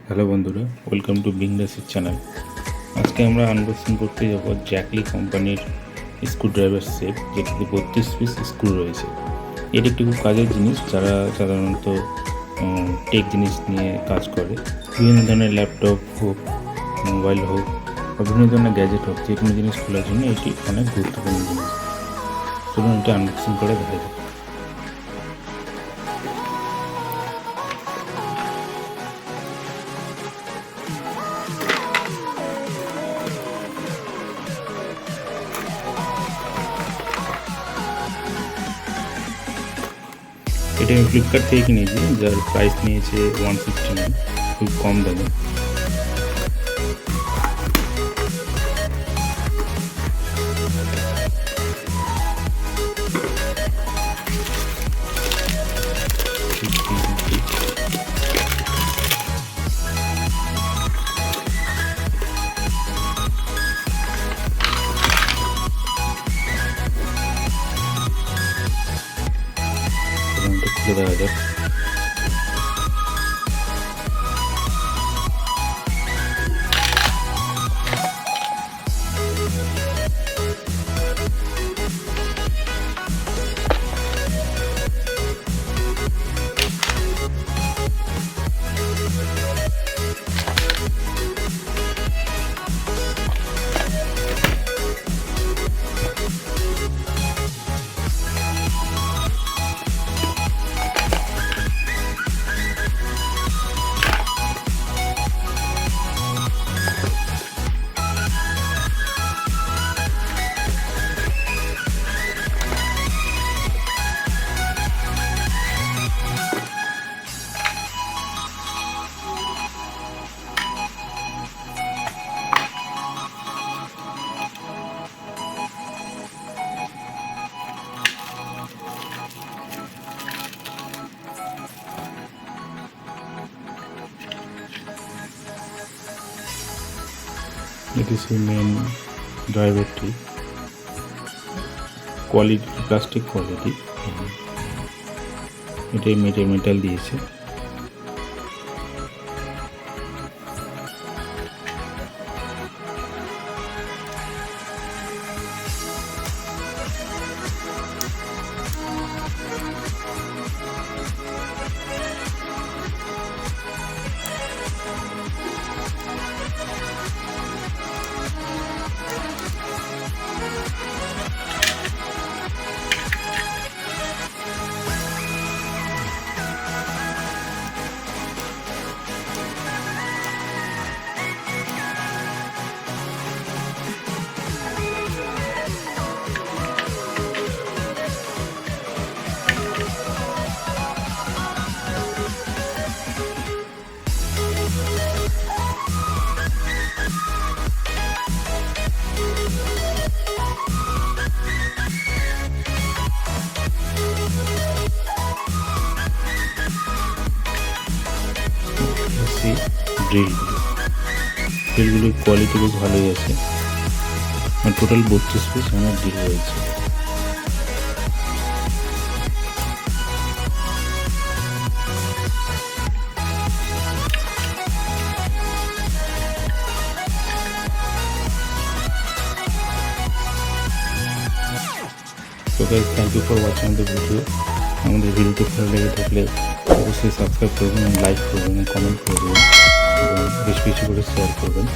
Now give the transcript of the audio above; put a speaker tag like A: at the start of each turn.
A: Hello বন্ধুরা, welcome to বিংদাসের channel. আজকে আমরা আনবক্সিং করতে যাব জ্যাকলি কোম্পানির স্ক্রুড্রাইভার সেট, যেটিতে 32 পিস স্ক্রু রয়েছে। এটি একটি খুব কাজের জিনিস, যারা সাধারণত টেক জিনিস নিয়ে কাজ করে। বিভিন্ন ধরনের ল্যাপটপ হোক, মোবাইল হোক বা বিভিন্ন ধরনের গ্যাজেট হোক, যে কোনো জিনিস খোলার জন্য এটি অনেক গুরুত্বপূর্ণ জিনিস। চলুন এটি আনবক্সিং করে দেখা যাক। এটা আমি ফ্লিপকার্ট থেকে কিনেছি, যার প্রাইস নিয়েছে 159, খুব কম দামে। খুলে দেখা যাক। এটি সেই মেন ড্রাইভারটি, কোয়ালিটি প্লাস্টিক কোয়ালিটি, এটাই মেটাল দিয়েছে। ড্রিলগুলির কোয়ালিটি বেশ ভালোই আছে। টোটাল 32 পিস আমার ড্রিল রয়েছে। So guys, thank you for watching the video. আমাদের ভিডিওটি ভালো লেগে থাকলে অবশ্যই সাবস্ক্রাইব করবেন, লাইক করবেন, কমেন্ট করবেন এবং বেশি বেশি করে শেয়ার করবেন।